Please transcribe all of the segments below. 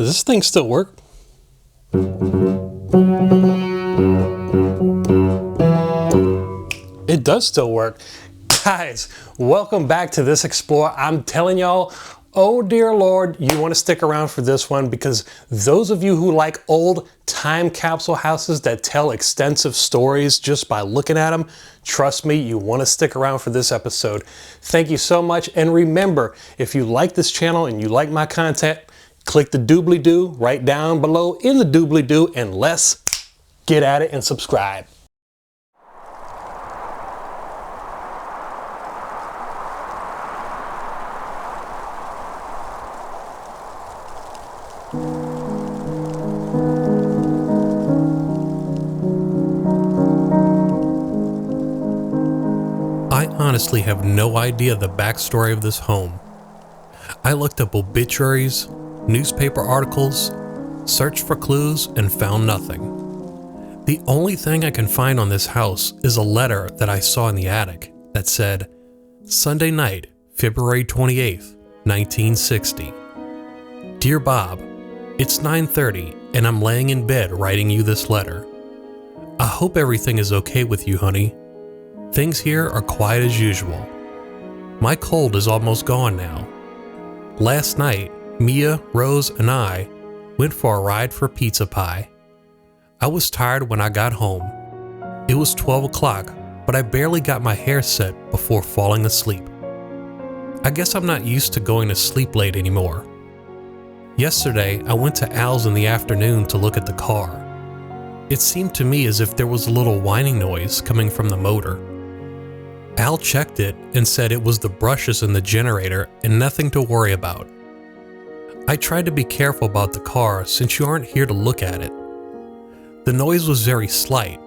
Does this thing still work? It does still work. Guys, welcome back to This Explorer. I'm telling y'all, oh dear Lord, you want to stick around for this one because those of you who like old time capsule houses that tell extensive stories just by looking at them, trust me, you want to stick around for this episode. Thank you so much. And remember, if you like this channel and you like my content, click the doobly-doo right down below in the doobly-doo and let's get at it and subscribe. I honestly have no idea the backstory of this home. I looked up obituaries, newspaper articles, searched for clues, and found nothing. The only thing I can find on this house is a letter that I saw in the attic that said, Sunday night, February 28th, 1960. Dear Bob, it's 9:30 and I'm laying in bed writing you this letter. I hope everything is okay with you, honey. Things here are quiet as usual. My cold is almost gone now. Last night, Mia, Rose, and I went for a ride for pizza pie. I was tired when I got home. It was 12 o'clock, but I barely got my hair set before falling asleep. I guess I'm not used to going to sleep late anymore. Yesterday, I went to Al's in the afternoon to look at the car. It seemed to me as if there was a little whining noise coming from the motor. Al checked it and said it was the brushes in the generator and nothing to worry about. I tried to be careful about the car since you aren't here to look at it. The noise was very slight,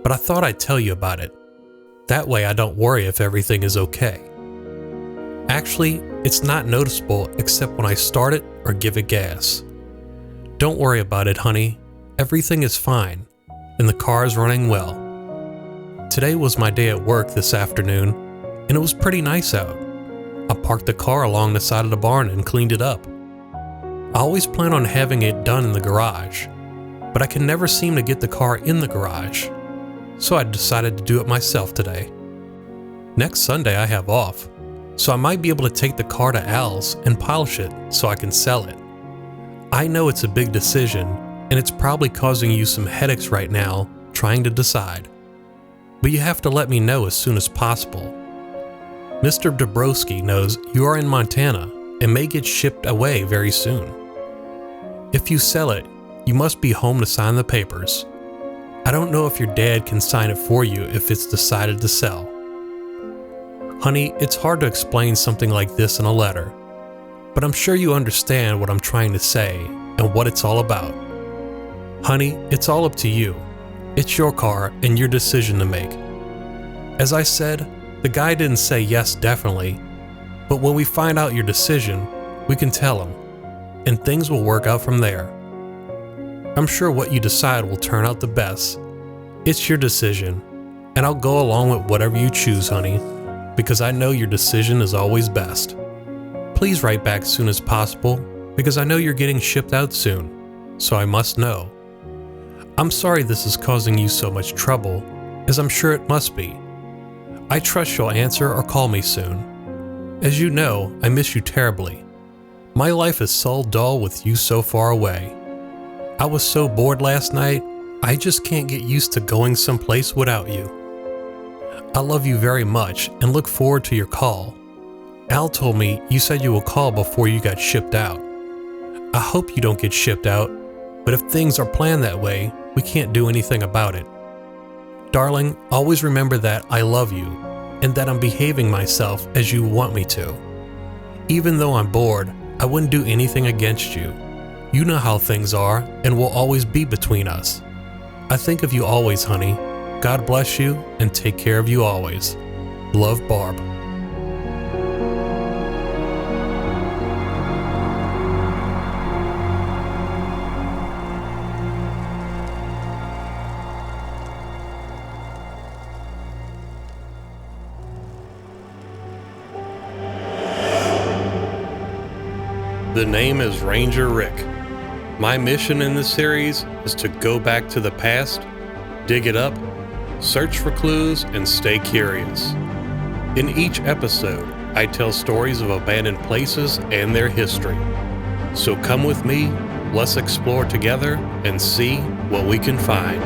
but I thought I'd tell you about it. That way I don't worry if everything is okay. Actually, it's not noticeable except when I start it or give it gas. Don't worry about it, honey. Everything is fine, and the car is running well. Today was my day at work this afternoon, and it was pretty nice out. I parked the car along the side of the barn and cleaned it up. I always plan on having it done in the garage, but I can never seem to get the car in the garage, so I decided to do it myself today. Next Sunday I have off, so I might be able to take the car to Al's and polish it so I can sell it. I know it's a big decision, and it's probably causing you some headaches right now trying to decide. But you have to let me know as soon as possible. Mr. Dabrowski knows you are in Montana and may get shipped away very soon. If you sell it, you must be home to sign the papers. I don't know if your dad can sign it for you if it's decided to sell. Honey, it's hard to explain something like this in a letter, but I'm sure you understand what I'm trying to say and what it's all about. Honey, it's all up to you. It's your car and your decision to make. As I said, the guy didn't say yes definitely, but when we find out your decision, we can tell him, and things will work out from there. I'm sure what you decide will turn out the best. It's your decision, and I'll go along with whatever you choose, honey, because I know your decision is always best. Please write back as soon as possible, because I know you're getting shipped out soon, so I must know. I'm sorry this is causing you so much trouble, as I'm sure it must be. I trust you'll answer or call me soon. As you know, I miss you terribly. My life is so dull with you so far away. I was so bored last night, I just can't get used to going someplace without you. I love you very much and look forward to your call. Al told me you said you will call before you got shipped out. I hope you don't get shipped out, but if things are planned that way, we can't do anything about it. Darling, always remember that I love you and that I'm behaving myself as you want me to. Even though I'm bored, I wouldn't do anything against you. You know how things are and will always be between us. I think of you always, honey. God bless you and take care of you always. Love, Barb. The name is Ranger Rick. My mission in this series is to go back to the past, dig it up, search for clues, and stay curious. In each episode, I tell stories of abandoned places and their history. So come with me, let's explore together and see what we can find.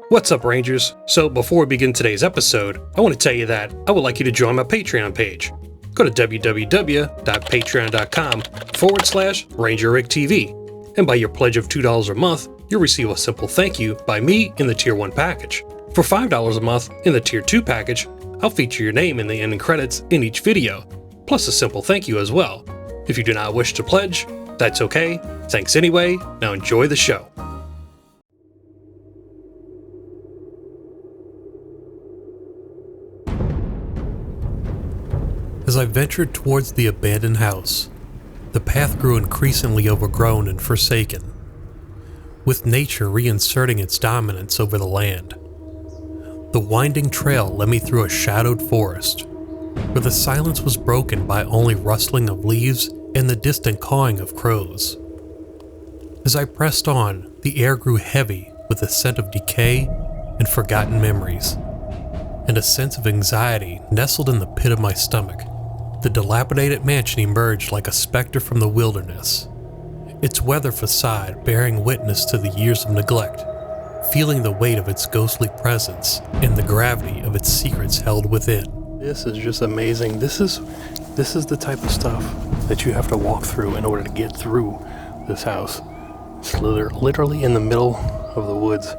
What's up, Rangers? So before we begin today's episode, I want to tell you that I would like you to join my Patreon page. Go to www.patreon.com/RangerRickTV, and by your pledge of $2 a month, you'll receive a simple thank you by me in the Tier 1 package. For $5 a month in the Tier 2 package, I'll feature your name in the ending credits in each video, plus a simple thank you as well. If you do not wish to pledge, that's okay. Thanks anyway. Now enjoy the show. As I ventured towards the abandoned house, the path grew increasingly overgrown and forsaken, with nature reinserting its dominance over the land. The winding trail led me through a shadowed forest, where the silence was broken by only rustling of leaves and the distant cawing of crows. As I pressed on, the air grew heavy with a scent of decay and forgotten memories, and a sense of anxiety nestled in the pit of my stomach. The dilapidated mansion emerged like a specter from the wilderness, its weathered facade bearing witness to the years of neglect, feeling the weight of its ghostly presence and the gravity of its secrets held within. This is just amazing. This is the type of stuff that you have to walk through in order to get through this house. It's literally in the middle of the woods.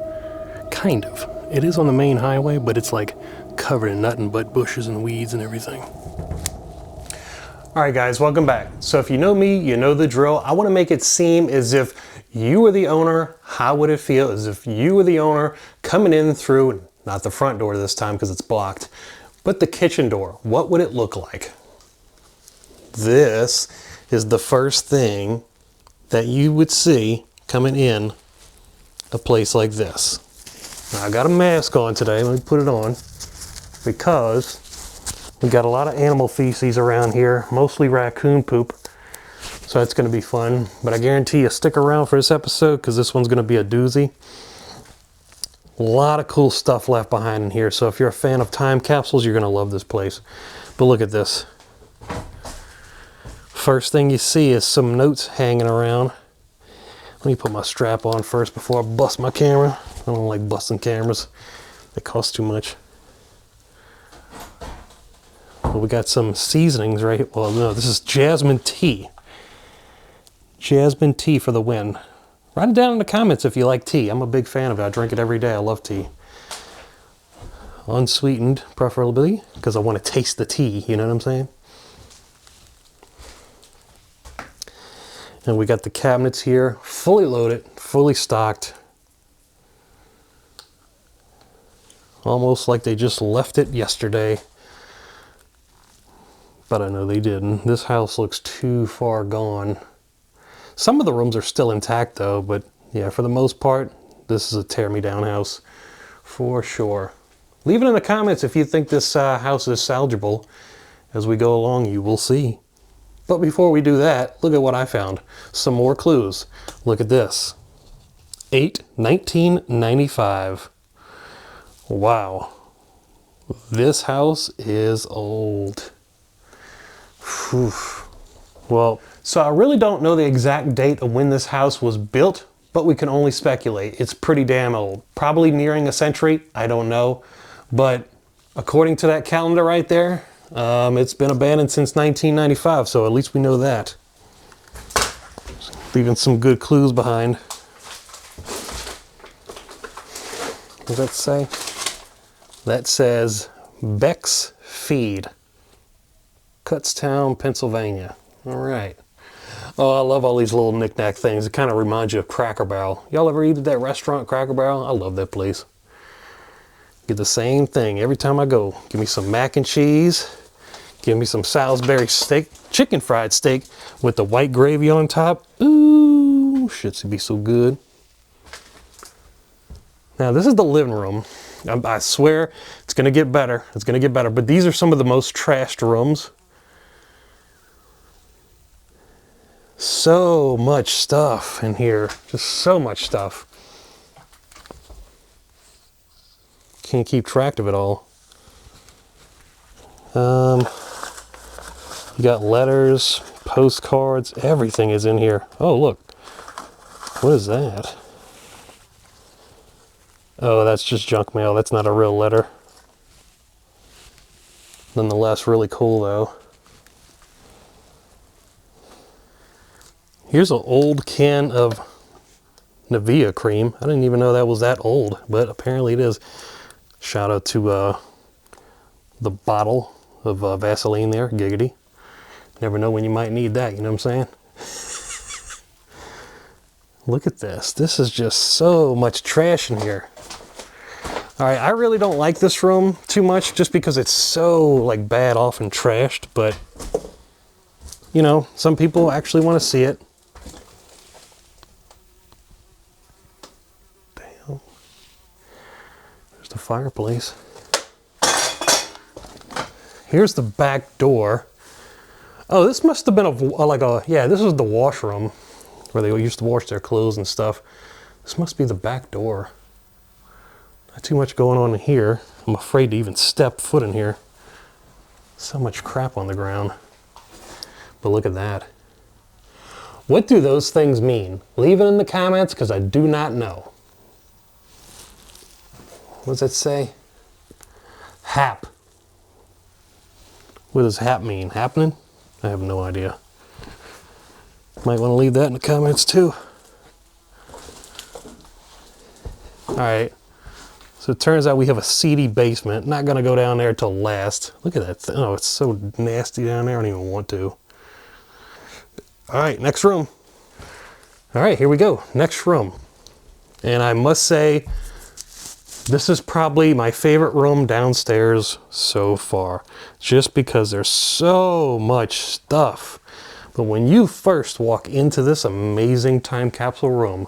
Kind of. It is on the main highway, but it's like covered in nothing but bushes and weeds and everything. Alright guys, welcome back. So if you know me, you know the drill. I want to make it seem as if you were the owner. How would it feel as if you were the owner coming in through, not the front door this time because it's blocked, but the kitchen door? What would it look like? This is the first thing that you would see coming in a place like this. Now, I got a mask on today. Let me put it on because we got a lot of animal feces around here, mostly raccoon poop. So that's going to be fun. But I guarantee you stick around for this episode because this one's going to be a doozy. A lot of cool stuff left behind in here. So if you're a fan of time capsules, you're going to love this place. But look at this. First thing you see is some notes hanging around. Let me put my strap on first before I bust my camera. I don't like busting cameras. They cost too much. Well, we got some seasonings right here. Well, no, this is jasmine tea. Jasmine tea for the win. Write it down in the comments if you like tea. I'm a big fan of it. I drink it every day. I love tea. Unsweetened, preferably, because I want to taste the tea. You know what I'm saying? And we got the cabinets here, fully loaded, fully stocked. Almost like they just left it yesterday. But I know they didn't. This house looks too far gone. Some of the rooms are still intact though, but yeah, for the most part, this is a tear me down house for sure. Leave it in the comments if you think this house is salvageable. As we go along, you will see. But before we do that, look at what I found. Some more clues. Look at this. 1995. Wow. This house is old. Whew. Well, so I really don't know the exact date of when this house was built, but we can only speculate. It's pretty damn old. Probably nearing a century. I don't know. But according to that calendar right there, it's been abandoned since 1995, so at least we know that. Leaving some good clues behind. What does that say? That says Beck's Feed, Kutztown, Pennsylvania. All right. Oh, I love all these little knick-knack things. It kind of reminds you of Cracker Barrel. Y'all ever eat at that restaurant, Cracker Barrel? I love that place. Get the same thing every time I go. Give me some mac and cheese. Give me some Salisbury steak, chicken fried steak with the white gravy on top. Ooh, shit's be so good. Now this is the living room. I swear it's going to get better. It's going to get better. But these are some of the most trashed rooms. So much stuff in here. Just so much stuff. Can't keep track of it all. You got letters, postcards, everything is in here. Oh, look. What is that? Oh, that's just junk mail. That's not a real letter. Nonetheless, really cool though. Here's an old can of Nivea cream. I didn't even know that was that old, but apparently it is. Shout out to the bottle of Vaseline there, giggity. Never know when you might need that, you know what I'm saying? Look at this. This is just so much trash in here. All right, I really don't like this room too much just because it's so like bad off and trashed, but you know, some people actually want to see it. Damn. There's the fireplace. Here's the back door. Oh, this must have been yeah, this is the washroom where they used to wash their clothes and stuff. This must be the back door. Not too much going on in here. I'm afraid to even step foot in here. So much crap on the ground. But look at that. What do those things mean? Leave it in the comments because I do not know. What does it say? HAP. What does HAP mean? Happening? I have no idea. Might want to leave that in the comments too. Alright. So it turns out we have a seedy basement. Not going to go down there till last. Look at that thing. Oh, it's so nasty down there. I don't even want to. Alright, next room. Alright, here we go. Next room. And I must say, this is probably my favorite room downstairs so far. Just because there's so much stuff. But when you first walk into this amazing time capsule room,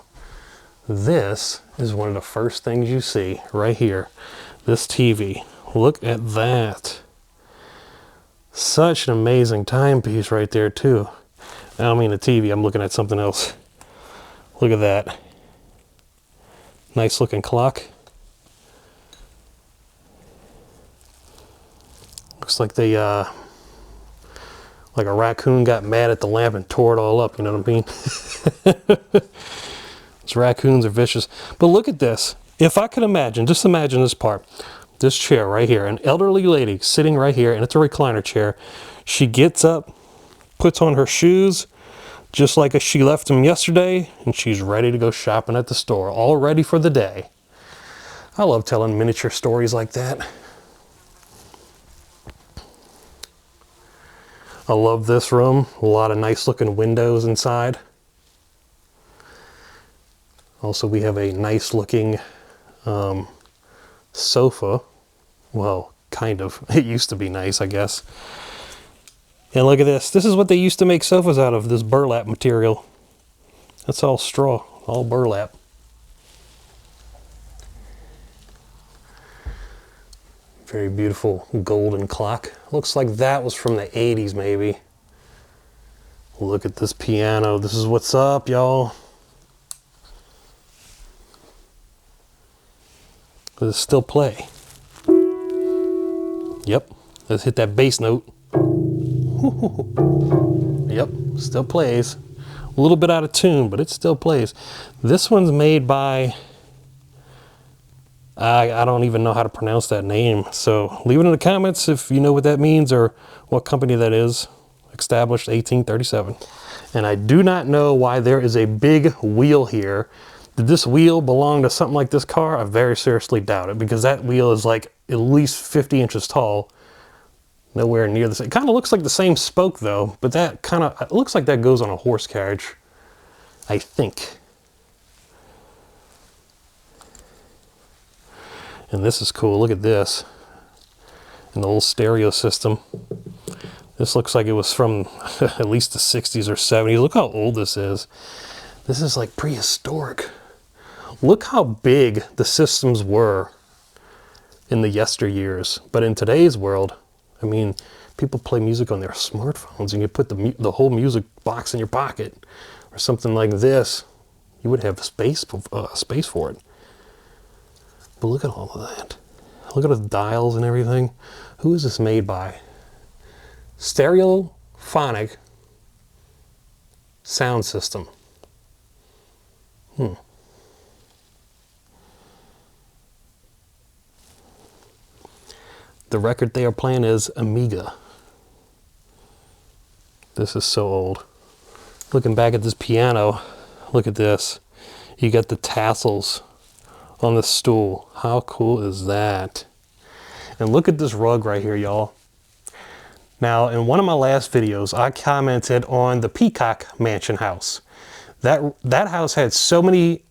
this is one of the first things you see right here. This TV. Look at that. Such an amazing timepiece right there too. I don't mean the TV, I'm looking at something else. Look at that. Nice looking clock. Looks like they like a raccoon got mad at the lamp and tore it all up, you know what I mean? Those raccoons are vicious. But look at this. If I could imagine, just imagine this part. This chair right here, an elderly lady sitting right here, and it's a recliner chair. She gets up, puts on her shoes, just like as she left them yesterday, and she's ready to go shopping at the store, all ready for the day. I love telling miniature stories like that. I love this room. A lot of nice looking windows inside. Also, we have a nice looking sofa. Well, kind of. It used to be nice, I guess. And look at this. This is what they used to make sofas out of, this burlap material. That's all straw, all burlap. Very beautiful golden clock. Looks like that was from the 80s maybe. Look at this piano. This is what's up, y'all. Does it still play? Yep. Let's hit that bass note. Yep, still plays. A little bit out of tune, but it still plays. This one's made by, I don't even know how to pronounce that name. So leave it in the comments if you know what that means or what company that is. Established 1837. And I do not know why there is a big wheel here. Did this wheel belong to something like this car? I very seriously doubt it, because that wheel is like at least 50 inches tall. Nowhere near the same. It kind of looks like the same spoke though, but that kind of, it looks like that goes on a horse carriage, I think. And this is cool. Look at this. An old stereo system. This looks like it was from at least the 60s or 70s. Look how old this is. This is like prehistoric. Look how big the systems were in the yesteryears. But in today's world, I mean, people play music on their smartphones, and you put the whole music box in your pocket or something like this, you would have space for it. But look at all of that. Look at the dials and everything. Who is this made by? Stereophonic Sound System. The record they are playing is Amiga. This is so old. Looking back at this piano, look at this. You got the tassels on the stool. How cool is that? And look at this rug right here, y'all. Now, in one of my last videos, I commented on the Peacock Mansion house. That house had so many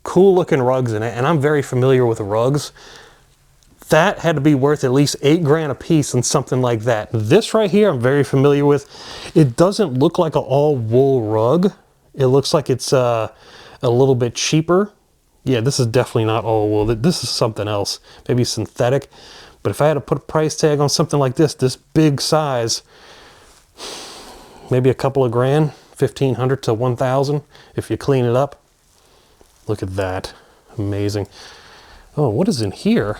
cool looking rugs in it, and I'm very familiar with rugs. That had to be worth at least $8 grand a piece and something like that. This right here, I'm very familiar with. It doesn't look like an all wool rug. It looks like it's a little bit cheaper. Yeah, this is definitely not all wool. This is something else, maybe synthetic. But if I had to put a price tag on something like this big size, maybe a couple of grand, 1,500 to 1,000 if you clean it up. Look at that, amazing. Oh, what is in here?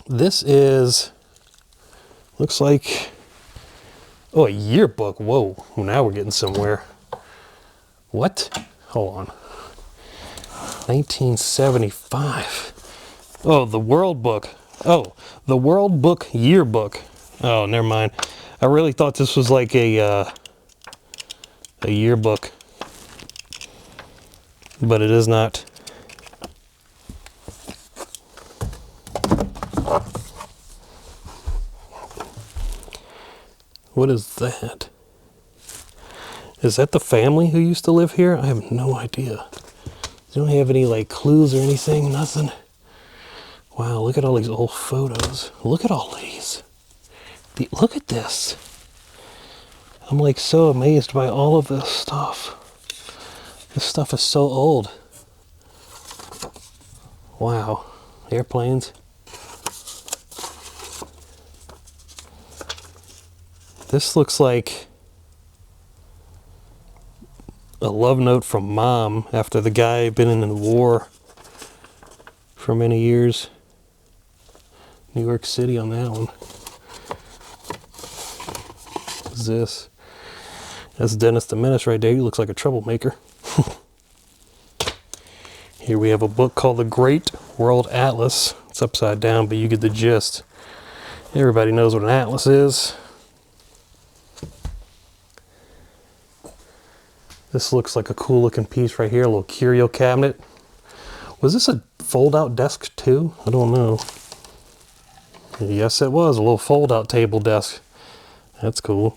This is, looks like, oh, a yearbook. Whoa, now we're getting somewhere. What? Hold on. 1975. Oh, the World Book. Oh, the World Book Yearbook. Oh, never mind. I really thought this was like a yearbook, but it is not. What is that? Is that the family who used to live here? I have no idea. They don't have any like clues or anything, nothing. Wow, look at all these old photos. Look at all these. Look at this. I'm like so amazed by all of this stuff. This stuff is so old. Wow, airplanes. This looks like a love note from Mom after the guy had been in the war for many years. New York City on that one. What's this? That's Dennis the Menace right there. He looks like a troublemaker. Here we have a book called The Great World Atlas. It's upside down, but you get the gist. Everybody knows what an atlas is. This looks like a cool looking piece right here, a little Curio Cabinet. Was this a fold out desk too? I don't know. Yes, it was a little fold out table desk. That's cool.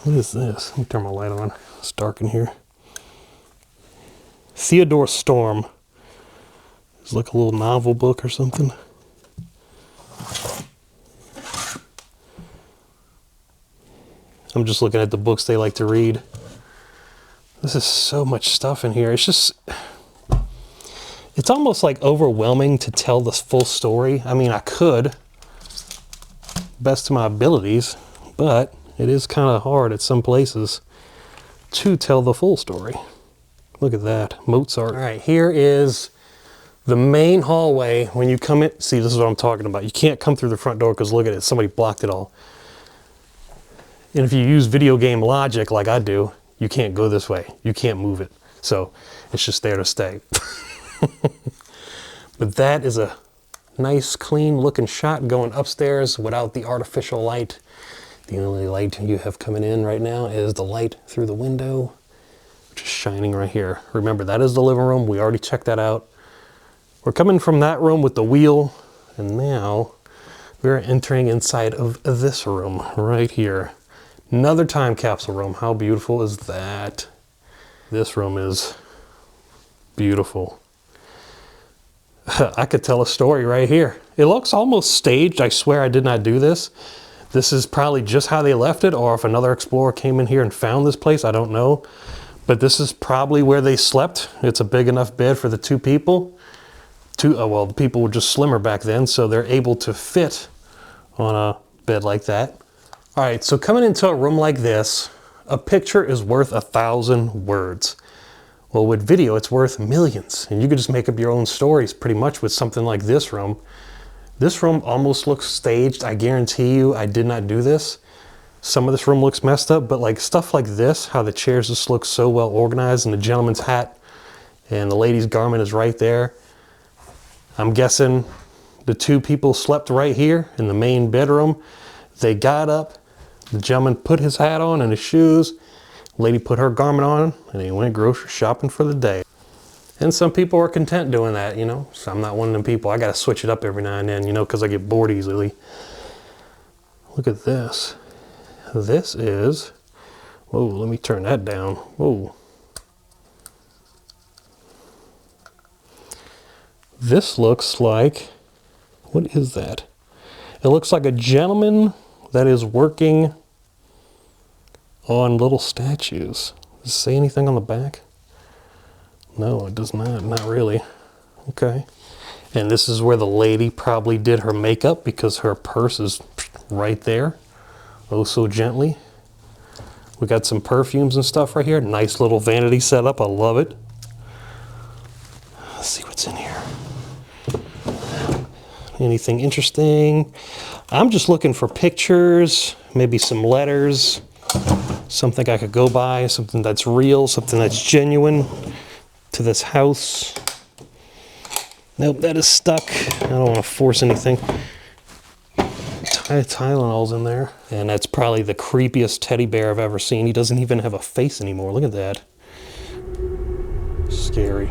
What is this? Let me turn my light on. It's dark in here. Theodore Storm. It's like a little novel book or something. I'm just looking at the books they like to read. This is so much stuff in here. It's almost like overwhelming to tell the full story. I mean, I could, best of my abilities, but it is kind of hard at some places to tell the full story. Look at that, Mozart. All right, here is the main hallway. When you come in, see, this is what I'm talking about. You can't come through the front door because look at it, somebody blocked it all. And if you use video game logic like I do, you can't go this way. You can't move it. So it's just there to stay. But that is a nice, clean looking shot going upstairs without the artificial light. The only light you have coming in right now is the light through the window, which is shining right here. Remember, that is the living room. We already checked that out. We're coming from that room with the wheel, and now we're entering inside of this room right here. Another time capsule room. How beautiful is that? This room is beautiful. I could tell a story right here. It looks almost staged. I swear I did not do this. This is probably just how they left it, or if another explorer came in here and found this place, I don't know. But this is probably where they slept. It's a big enough bed for the two people. Well, the people were just slimmer back then, so they're able to fit on a bed like that. All right, so coming into a room like this, a picture is worth 1,000 words. Well, with video, it's worth millions, and you could just make up your own stories pretty much with something like this room. This room almost looks staged. I guarantee you I did not do this. Some of this room looks messed up, but like stuff like this, how the chairs just look so well organized, and the gentleman's hat and the lady's garment is right there. I'm guessing the two people slept right here in the main bedroom. They got up, the gentleman put his hat on and his shoes, the lady put her garment on, and he went grocery shopping for the day. And some people are content doing that, you know. So I'm not one of them people. I gotta switch it up every now and then, you know, because I get bored easily. Look at this. This is, whoa, let me turn that down. Whoa. This looks like, what is that? It looks like a gentleman that is working on little statues. Does it say anything on the back? No, it does not. Not really. Okay. And this is where the lady probably did her makeup because her purse is right there. Oh, so gently. We got some perfumes and stuff right here. Nice little vanity setup. I love it. Let's see what's in here. Anything interesting? I'm just looking for pictures, maybe some letters, something I could go by, something that's real, something that's genuine to this house. Nope, that is stuck. I don't want to force anything. Tylenol's in there. And that's probably the creepiest teddy bear I've ever seen. He doesn't even have a face anymore. Look at that. Scary.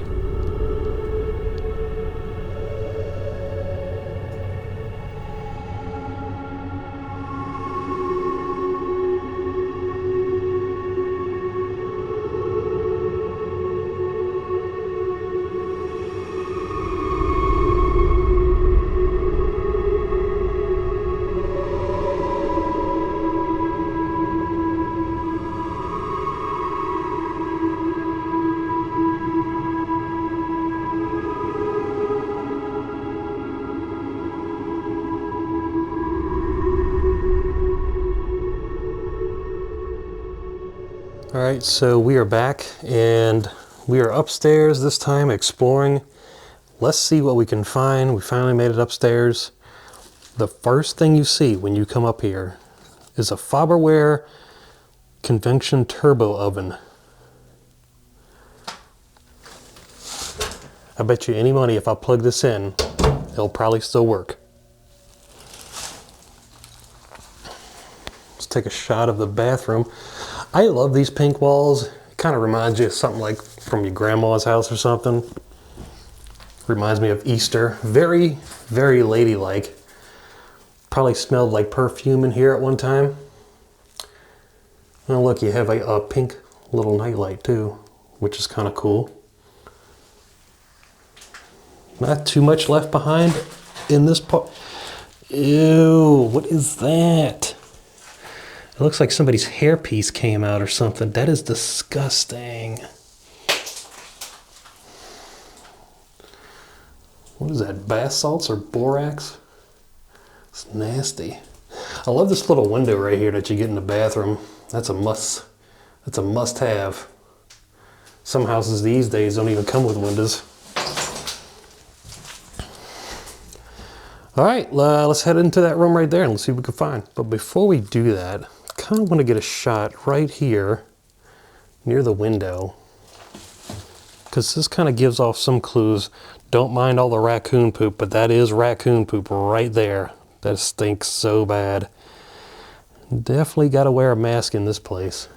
All right, so we are back and we are upstairs this time exploring. Let's see what we can find. We finally made it upstairs. The first thing you see when you come up here is a Farberware convection turbo oven. I bet you any money if I plug this in, it'll probably still work. Let's take a shot of the bathroom. I love these pink walls. It kind of reminds you of something like from your grandma's house or something. Reminds me of Easter. Very, very ladylike. Probably smelled like perfume in here at one time. Oh look, you have a pink little nightlight too, which is kind of cool. Not too much left behind in this part. Ew, what is that? It looks like somebody's hairpiece came out or something. That is disgusting. What is that, bath salts or borax? It's nasty. I love this little window right here that you get in the bathroom. That's a must-have. Some houses these days don't even come with windows. All right, let's head into that room right there and let's see what we can find. But before we do that, I kind of want to get a shot right here near the window because this kind of gives off some clues. Don't mind all the raccoon poop, but that is raccoon poop right there. That stinks so bad. Definitely got to wear a mask in this place.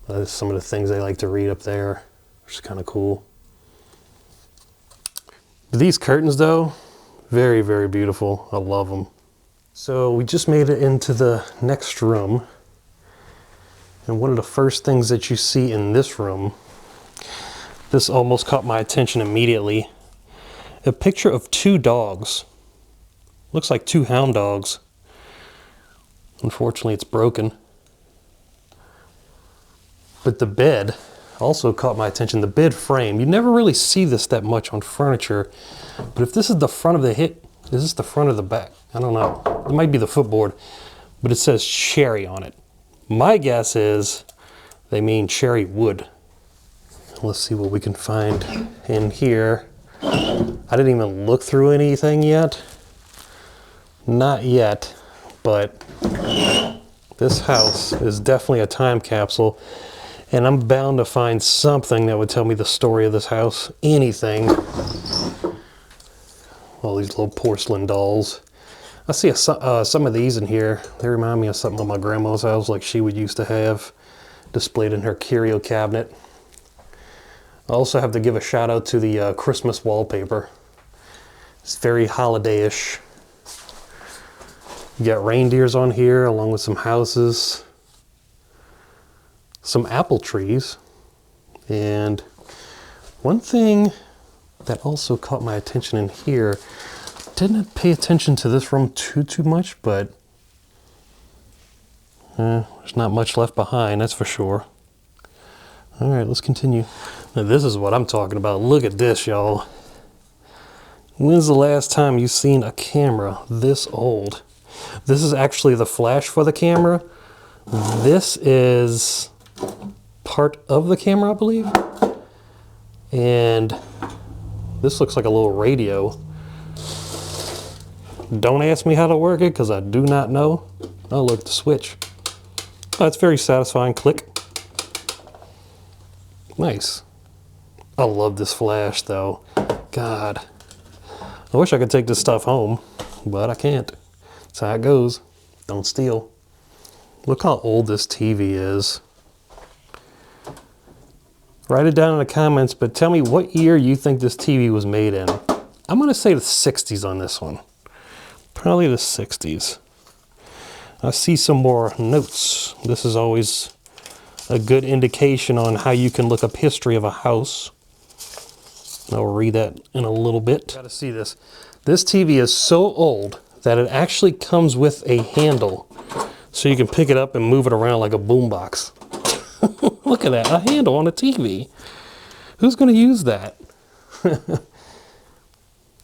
That's some of the things they like to read up there, which is kind of cool. These curtains though, very, very beautiful. I love them. So we just made it into the next room. And one of the first things that you see in this room, this almost caught my attention immediately. A picture of two dogs. Looks like two hound dogs. Unfortunately, it's broken. But the bed also caught my attention. The bed frame. You never really see this that much on furniture. But if this is the front of the hip, is this the front of the back? I don't know. It might be the footboard. But it says cherry on it. My guess is they mean cherry wood. Let's see what we can find in here. I didn't even look through anything yet. Not yet, but this house is definitely a time capsule, and I'm bound to find something that would tell me the story of this house. Anything. All these little porcelain dolls. I see some of these in here. They remind me of something on my grandma's house, like she would used to have displayed in her curio cabinet. I also have to give a shout out to the Christmas wallpaper. It's very holiday-ish. You got reindeers on here along with some houses, some apple trees, and one thing that also caught my attention in here, didn't pay attention to this room too much, but there's not much left behind, that's for sure. All right, let's continue. Now this is what I'm talking about. Look at this, y'all. When's the last time you've seen a camera this old? This is actually the flash for the camera. This is part of the camera, I believe. And this looks like a little radio. Don't ask me how to work it because I do not know. Oh, look, the switch. Oh, it's very satisfying. Click. Nice. I love this flash though. God. I wish I could take this stuff home, but I can't. That's how it goes. Don't steal. Look how old this TV is. Write it down in the comments, but tell me what year you think this TV was made in. I'm going to say the 60s on this one. Probably the 60s. I see some more notes. This is always a good indication on how you can look up history of a house. I'll read that in a little bit. Gotta see this. This TV is so old that it actually comes with a handle, so you can pick it up and move it around like a boombox. Look at that, a handle on a TV. Who's gonna use that?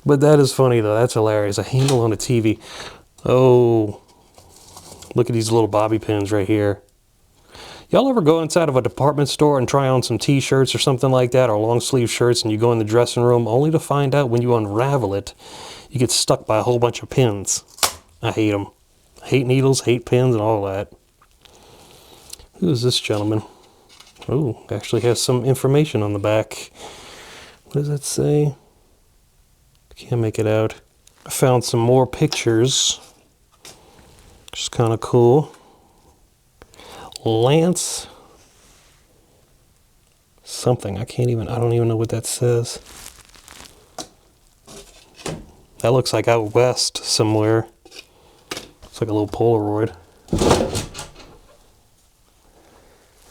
But that is funny though, that's hilarious. A handle on a TV. Oh, look at these little bobby pins right here. Y'all ever go inside of a department store and try on some t-shirts or something like that, or long sleeve shirts, and you go in the dressing room only to find out when you unravel it, you get stuck by a whole bunch of pins? I hate them. I hate needles, hate pins, and all that. Who is this gentleman? Oh, actually has some information on the back. What does that say? Can't make it out. I found some more pictures, which is kind of cool. Lance something. I don't even know what that says. That looks like out west somewhere. It's like a little Polaroid.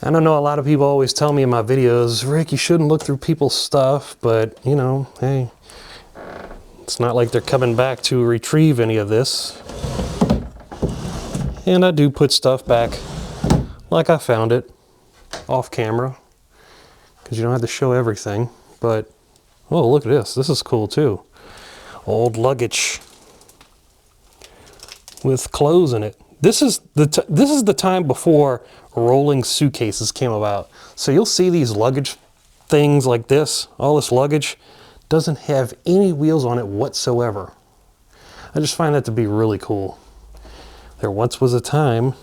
I don't know, a lot of people always tell me in my videos, Rick, you shouldn't look through people's stuff, but you know, hey, it's not like they're coming back to retrieve any of this. And I do put stuff back like I found it, off camera, because you don't have to show everything. But, oh, look at this. This is cool too. Old luggage with clothes in it. This is the time before rolling suitcases came about. So you'll see these luggage things like this. All this luggage doesn't have any wheels on it whatsoever. I just find that to be really cool. There once was a time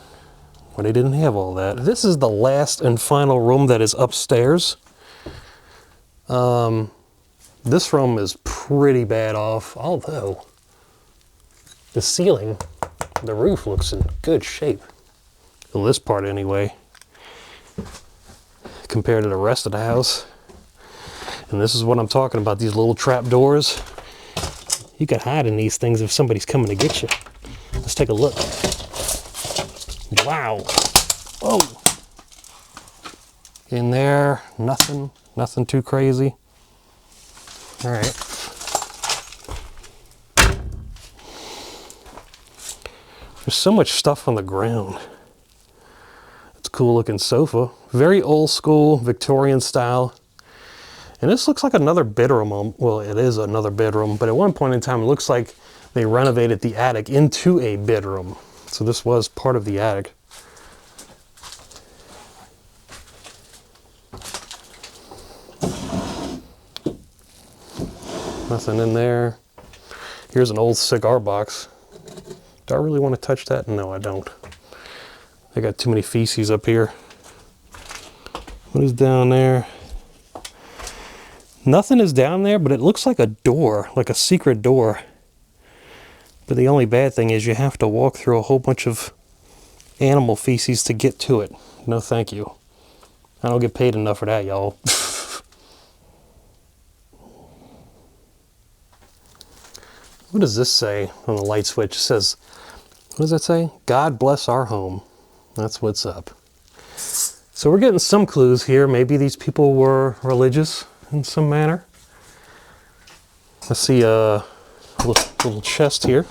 when they didn't have all that. This is the last and final room that is upstairs. This room is pretty bad off, although the ceiling, the roof looks in good shape. Well, this part anyway, compared to the rest of the house. And this is what I'm talking about, these little trap doors. You can hide in these things if somebody's coming to get you. Let's take a look. Wow. Oh. In there, nothing too crazy. All right. There's so much stuff on the ground. It's cool looking sofa. Very old school, Victorian style. And this looks like another bedroom. Well, it is another bedroom, but at one point in time, it looks like they renovated the attic into a bedroom. So this was part of the attic. Nothing in there. Here's an old cigar box. Do I really want to touch that? No, I don't. I got too many feces up here. What is down there? Nothing is down there, but it looks like a door, like a secret door. But the only bad thing is you have to walk through a whole bunch of animal feces to get to it. No, thank you. I don't get paid enough for that, y'all. What does this say on the light switch? It says, what does that say? God bless our home. That's what's up. So we're getting some clues here. Maybe these people were religious in some manner. I see a little chest here.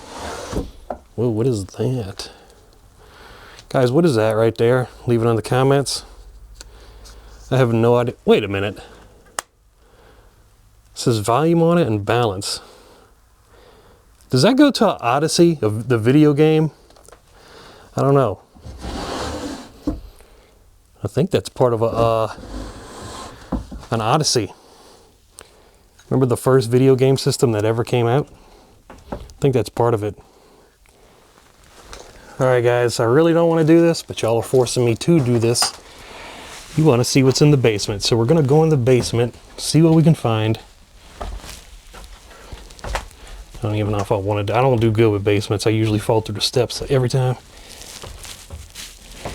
Whoa, what is that? Guys, what is that right there? Leave it in the comments. I have no idea. Wait a minute. It says volume on it and balance. Does that go to Odyssey, of the video game? I don't know. I think that's part of an Odyssey. Remember the first video game system that ever came out? I think that's part of it. Alright guys, I really don't want to do this, but y'all are forcing me to do this. You want to see what's in the basement, so we're going to go in the basement, see what we can find. I don't even know if I wanted to. I don't do good with basements. I usually fall through the steps every time.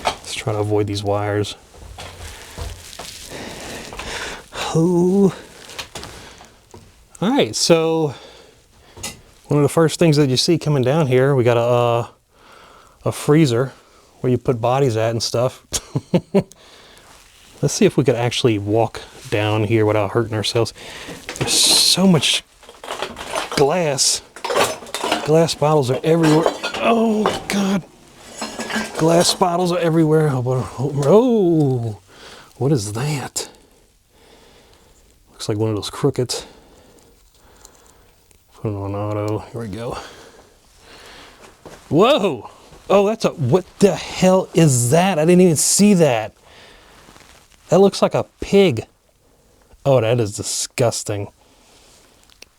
Let's try to avoid these wires. Oh. Alright, so one of the first things that you see coming down here, we got a freezer where you put bodies at and stuff. Let's see if we could actually walk down here without hurting ourselves. There's so much glass. Glass bottles are everywhere. Oh God. Glass bottles are everywhere. Oh, what is that? Looks like one of those crookeds. Put it on auto. Here we go. Whoa. Oh, that's what the hell is that? I didn't even see that. That looks like a pig. Oh, that is disgusting.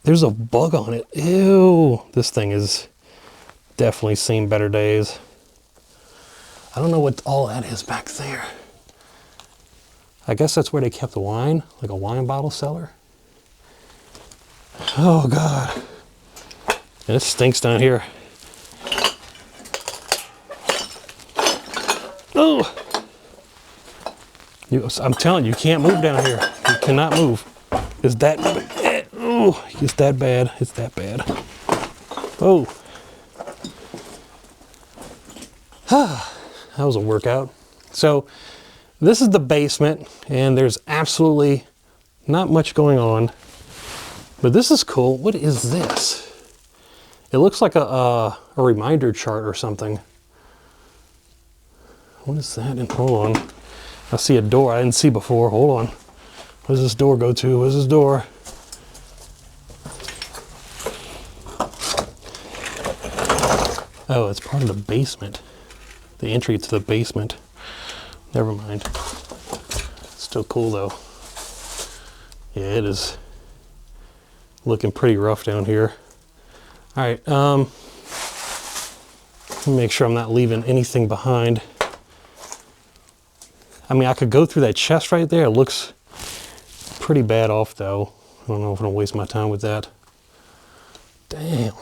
There's a bug on it. Ew. This thing is definitely seen better days. I don't know what all that is back there. I guess that's where they kept the wine, like a wine bottle cellar. Oh God. And it stinks down here. Oh. I'm telling you, you can't move down here. You cannot move. It's that bad. Oh, it's that bad. It's that bad. Oh. That was a workout. So this is the basement, and there's absolutely not much going on. But this is cool. What is this? It looks like a reminder chart or something. What is that? And hold on. I see a door I didn't see before. Hold on. Where does this door go to? Where's this door? Oh, it's part of the basement. The entry to the basement. Never mind. Still cool though. Yeah, it is looking pretty rough down here. All right, let me make sure I'm not leaving anything behind. I mean, I could go through that chest right there. It looks pretty bad off though. I don't know if I'm gonna waste my time with that. Damn.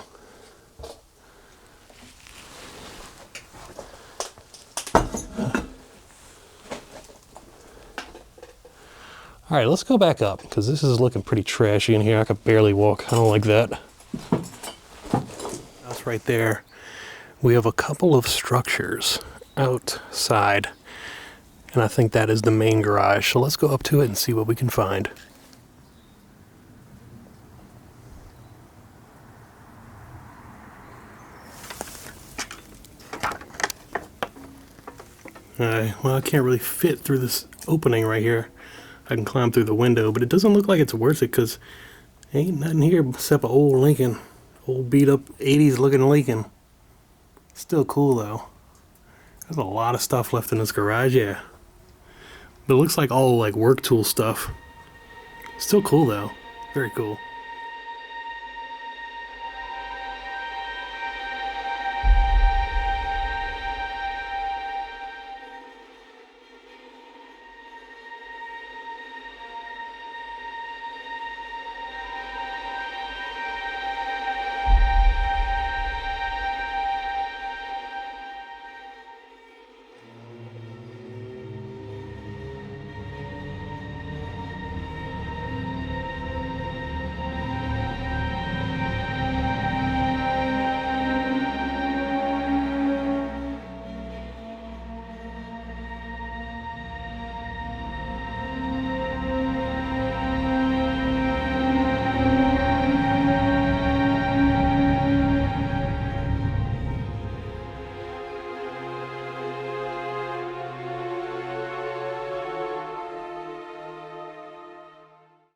All right, let's go back up because this is looking pretty trashy in here. I could barely walk. I don't like that. That's right there. We have a couple of structures outside, and I think that is the main garage. So let's go up to it and see what we can find. Well, I can't really fit through this opening right here. I can climb through the window, but it doesn't look like it's worth it because ain't nothing here except an old Lincoln. Old beat up 80s looking Lincoln. Still cool though. There's a lot of stuff left in this garage, yeah. But it looks like all like work tool stuff. Still cool though. Very cool.